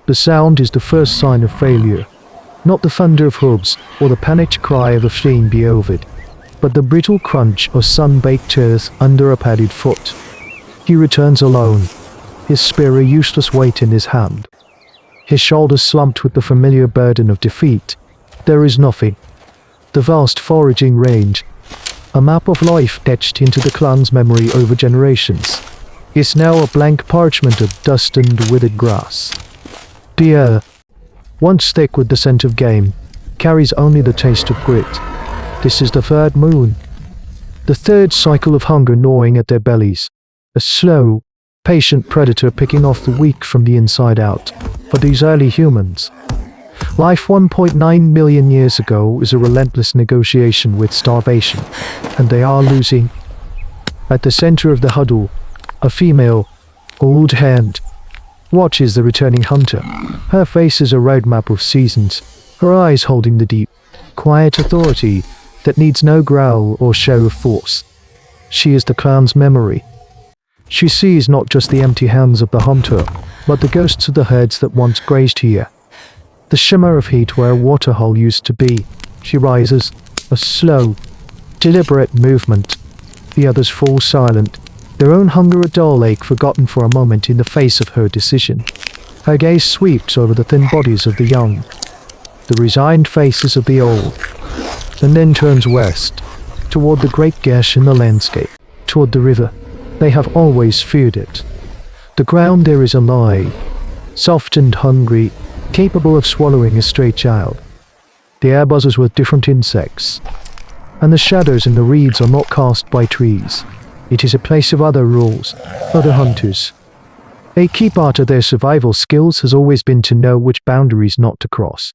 The sound is the first sign of failure. Not the thunder of hooves or the panicked cry of a fleeing beloved, but the brittle crunch of sun-baked earth under a padded foot. He returns alone, his spear a useless weight in his hand. His shoulders slumped with the familiar burden of defeat. There is nothing. The vast foraging range, a map of life etched into the clan's memory over generations, is now a blank parchment of dust and withered grass. The air, once thick with the scent of game, carries only the taste of grit. This is the third moon, the third cycle of hunger gnawing at their bellies, a slow, patient predator picking off the weak from the inside out. For these early humans, life 1.9 million years ago is a relentless negotiation with starvation, and they are losing. At the center of the huddle, a female, old hand, watches the returning hunter. Her face is a roadmap of seasons, her eyes holding the deep, quiet authority that needs no growl or show of force. She is the clan's memory. She sees not just the empty hands of the hunter, but the ghosts of the herds that once grazed here. The shimmer of heat where a waterhole used to be. She rises, a slow, deliberate movement. The others fall silent, their own hunger a dull ache forgotten for a moment in the face of her decision. Her gaze sweeps over the thin bodies of the young, the resigned faces of the old, and then turns west, toward the great gash in the landscape, toward the river. They have always feared it. The ground there is alive, soft and hungry, capable of swallowing a stray child. The air buzzes with different insects, and the shadows in the reeds are not cast by trees. It is a place of other rules, other hunters. A key part of their survival skills has always been to know which boundaries not to cross.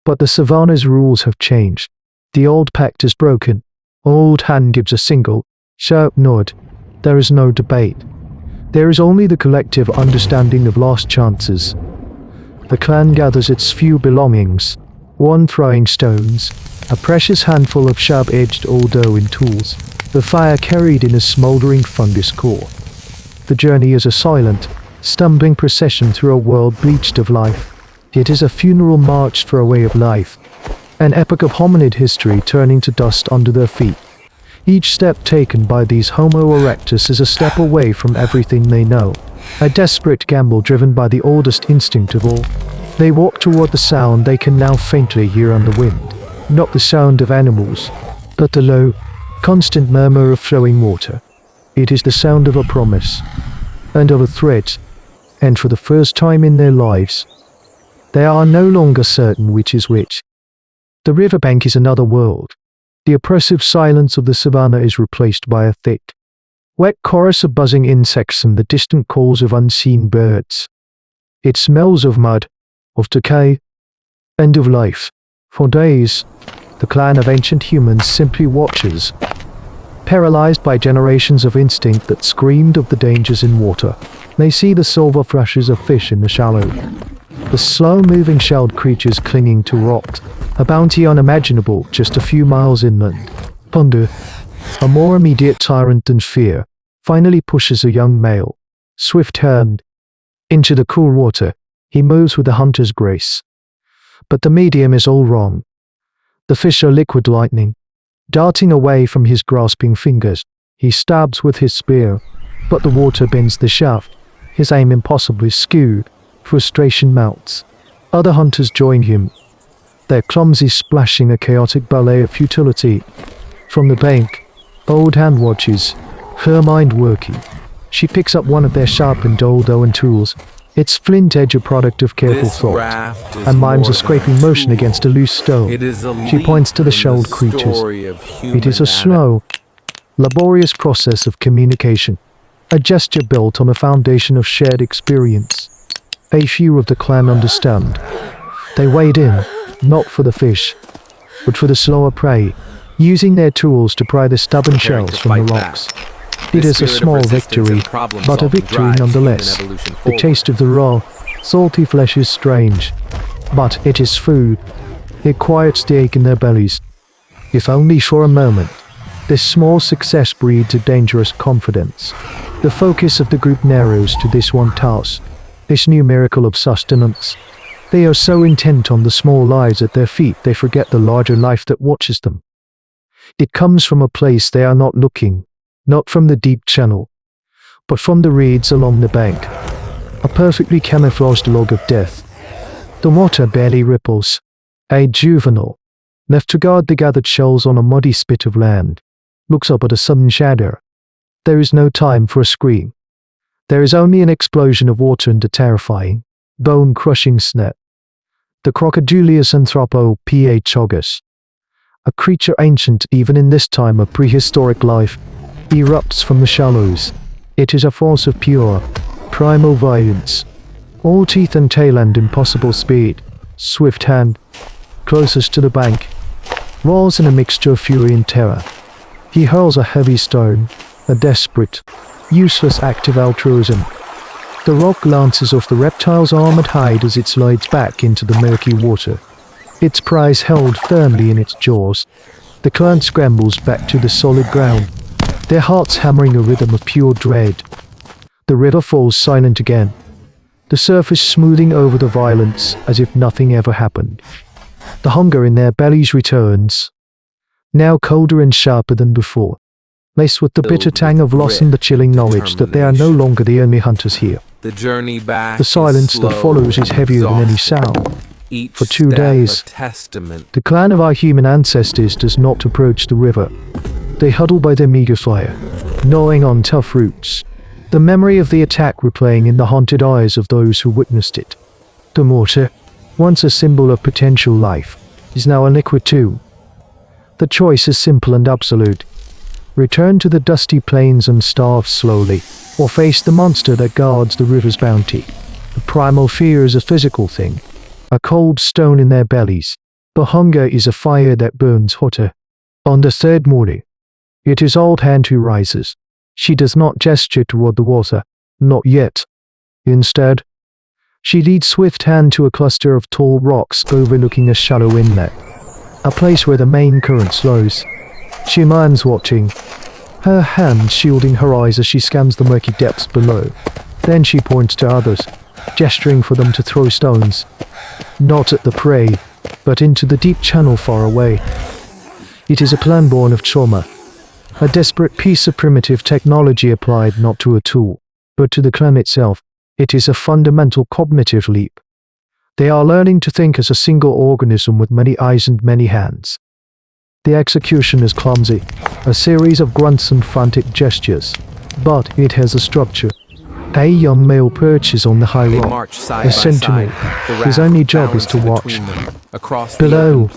But the savannah's rules have changed. The old pact is broken. Old Hand gives a single, sharp nod. There is no debate. There is only the collective understanding of lost chances. The clan gathers its few belongings, one throwing stones, a precious handful of sharp-edged old Owen tools, the fire carried in a smouldering fungus core. The journey is a silent, stumbling procession through a world bleached of life. It is a funeral march for a way of life, an epic of hominid history turning to dust under their feet. Each step taken by these Homo erectus is a step away from everything they know, a desperate gamble driven by the oldest instinct of all. They walk toward the sound they can now faintly hear on the wind, not the sound of animals, but the low, constant murmur of flowing water. It is the sound of a promise, and of a threat, and for the first time in their lives, they are no longer certain which is which. The riverbank is another world. The oppressive silence of the savannah is replaced by a thick, wet chorus of buzzing insects and the distant calls of unseen birds. It smells of mud, of decay, and of life. For days, the clan of ancient humans simply watches, paralyzed by generations of instinct that screamed of the dangers in water. They see the silver flashes of fish in the shallow, the slow-moving shelled creatures clinging to rocks, a bounty unimaginable just a few miles inland. Thunder, a more immediate tyrant than fear, finally pushes a young male, swift-handed, into the cool water. He moves with the hunter's grace. But the medium is all wrong. The fish are liquid lightning, darting away from his grasping fingers. He stabs with his spear, but the water bends the shaft, his aim impossibly skewed. Frustration mounts. Other hunters join him, their clumsy splashing a chaotic ballet of futility. From the bank, Old Hand watches, her mind working. She picks up one of their sharpened old Owen tools, its flint edge a product of careful thought, and mimes a scraping motion against a loose stone. She points to the shelled creatures. It is a slow, laborious process of communication, a gesture built on a foundation of shared experience. A few of the clan understand. They wade in, not for the fish, but for the slower prey, using their tools to pry the stubborn shells from the rocks. It is a small victory, but a victory nonetheless. The taste of the raw, salty flesh is strange, but it is food. It quiets the ache in their bellies. If only for a moment. This small success breeds a dangerous confidence. The focus of the group narrows to this one task. this new miracle of sustenance. They are so intent on the small lives at their feet they forget the larger life that watches them. It comes from a place they are not looking, not from the deep channel, but from the reeds along the bank. A perfectly camouflaged log of death. The water barely ripples. A juvenile, left to guard the gathered shells on a muddy spit of land, looks up at a sudden shadow. There is no time for a scream. There is only an explosion of water and a terrifying, bone-crushing snap. The Crocodilius anthropophagus, a creature ancient even in this time of prehistoric life, erupts from the shallows. It is a force of pure, primal violence. All teeth and tail and impossible speed. Swift hand, closest to the bank, roars in a mixture of fury and terror. He hurls a heavy stone, a desperate, useless act of altruism. The rock glances off the reptile's armored hide as it slides back into the murky water, its prize held firmly in its jaws. The clan scrambles back to the solid ground, their hearts hammering a rhythm of pure dread. The river falls silent again, the surface smoothing over the violence as if nothing ever happened. The hunger in their bellies returns, now colder and sharper than before, laced with the bitter tang of loss and the chilling knowledge that they are no longer the only hunters here. The silence that follows is heavier than any sound. For 2 days, the clan of our human ancestors does not approach the river. They huddle by their meager fire, gnawing on tough roots, the memory of the attack replaying in the haunted eyes of those who witnessed it. The mortar, once a symbol of potential life, is now a liquid too. The choice is simple and absolute. Return to the dusty plains and starve slowly, or face the monster that guards the river's bounty. The primal fear is a physical thing, a cold stone in their bellies. The hunger is a fire that burns hotter. On the third morning, it is Old Hand who rises. She does not gesture toward the water, not yet. Instead, she leads Swift Hand to a cluster of tall rocks overlooking a shallow inlet, a place where the main current slows. She minds watching, her hand shielding her eyes as she scans the murky depths below. Then she points to others, gesturing for them to throw stones, not at the prey, but into the deep channel far away. It is a plan born of trauma, a desperate piece of primitive technology applied not to a tool, but to the clan itself. It is a fundamental cognitive leap. They are learning to think as a single organism with many eyes and many hands. The execution is clumsy, a series of grunts and frantic gestures, but it has a structure. A young male perches on the high rock, a sentinel. His only job is to watch. Below,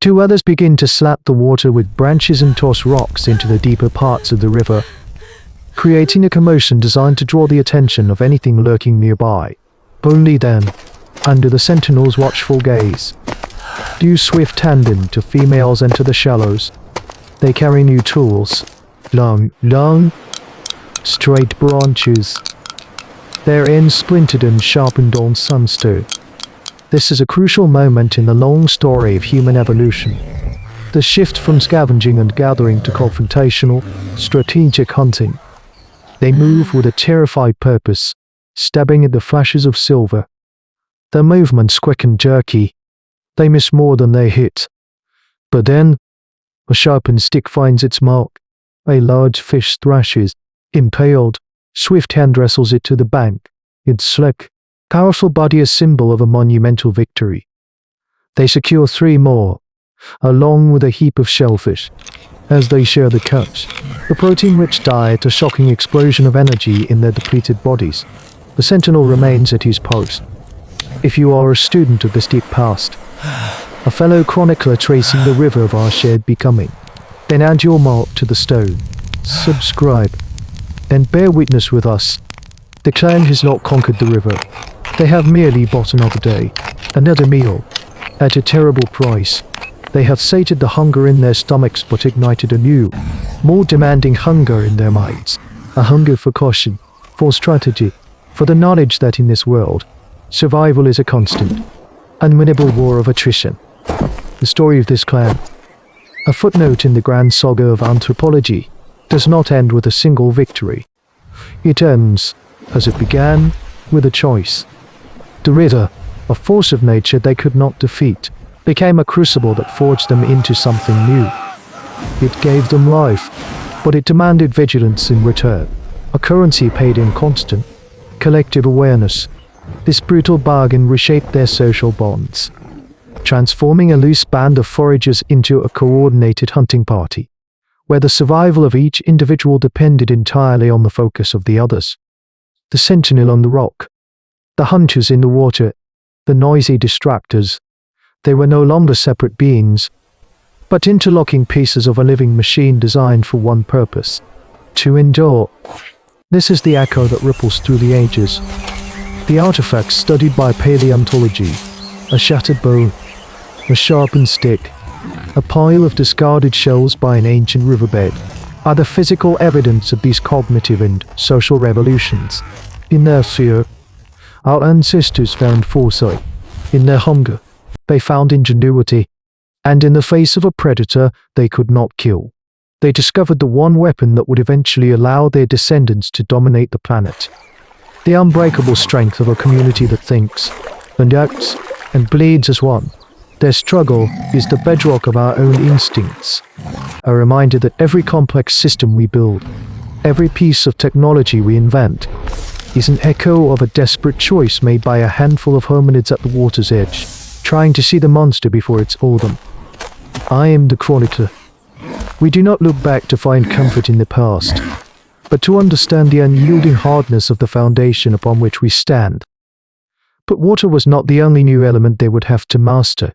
2 others begin to slap the water with branches and toss rocks into the deeper parts of the river, creating a commotion designed to draw the attention of anything lurking nearby. Only then, under the sentinel's watchful gaze, do Swift Hand to females enter the shallows. They carry new tools, long, straight branches, their ends splintered and sharpened on sunstone. This is a crucial moment in the long story of human evolution. The shift from scavenging and gathering to confrontational, strategic hunting. They move with a terrified purpose, stabbing at the flashes of silver. Their movements quick and jerky. They miss more than they hit. But then, a sharpened stick finds its mark. A large fish thrashes, impaled. Swift Hand wrestles it to the bank, its slick, powerful body a symbol of a monumental victory. They secure 3 more, along with a heap of shellfish. As they share the catch, the protein-rich diet a shocking explosion of energy in their depleted bodies. The sentinel remains at his post. If you are a student of this deep past, a fellow chronicler tracing the river of our shared becoming, then add your mark to the stone, subscribe, and bear witness with us. The clan has not conquered the river. They have merely bought another day, another meal, at a terrible price. They have sated the hunger in their stomachs but ignited a new, more demanding hunger in their minds. A hunger for caution, for strategy, for the knowledge that in this world, survival is a constant, unwinnable war of attrition. The story of this clan, a footnote in the grand saga of anthropology, does not end with a single victory. It ends, as it began, with a choice. The river, a force of nature they could not defeat, became a crucible that forged them into something new. It gave them life, but it demanded vigilance in return, a currency paid in constant, collective awareness. This brutal bargain reshaped their social bonds, transforming a loose band of foragers into a coordinated hunting party, where the survival of each individual depended entirely on the focus of the others. The sentinel on the rock, the hunters in the water, the noisy distractors, they were no longer separate beings, but interlocking pieces of a living machine designed for one purpose: to endure. This is the echo that ripples through the ages. The artifacts studied by paleontology, a shattered bow, a sharpened stick, a pile of discarded shells by an ancient riverbed, are the physical evidence of these cognitive and social revolutions. In their fear, our ancestors found foresight. In their hunger, they found ingenuity. And in the face of a predator they could not kill, they discovered the one weapon that would eventually allow their descendants to dominate the planet. The unbreakable strength of a community that thinks, and acts, and bleeds as one. Their struggle is the bedrock of our own instincts, a reminder that every complex system we build, every piece of technology we invent, is an echo of a desperate choice made by a handful of hominids at the water's edge, trying to see the monster before it's all them. I am the chronicler. We do not look back to find comfort in the past, but to understand the unyielding hardness of the foundation upon which we stand. But water was not the only new element they would have to master.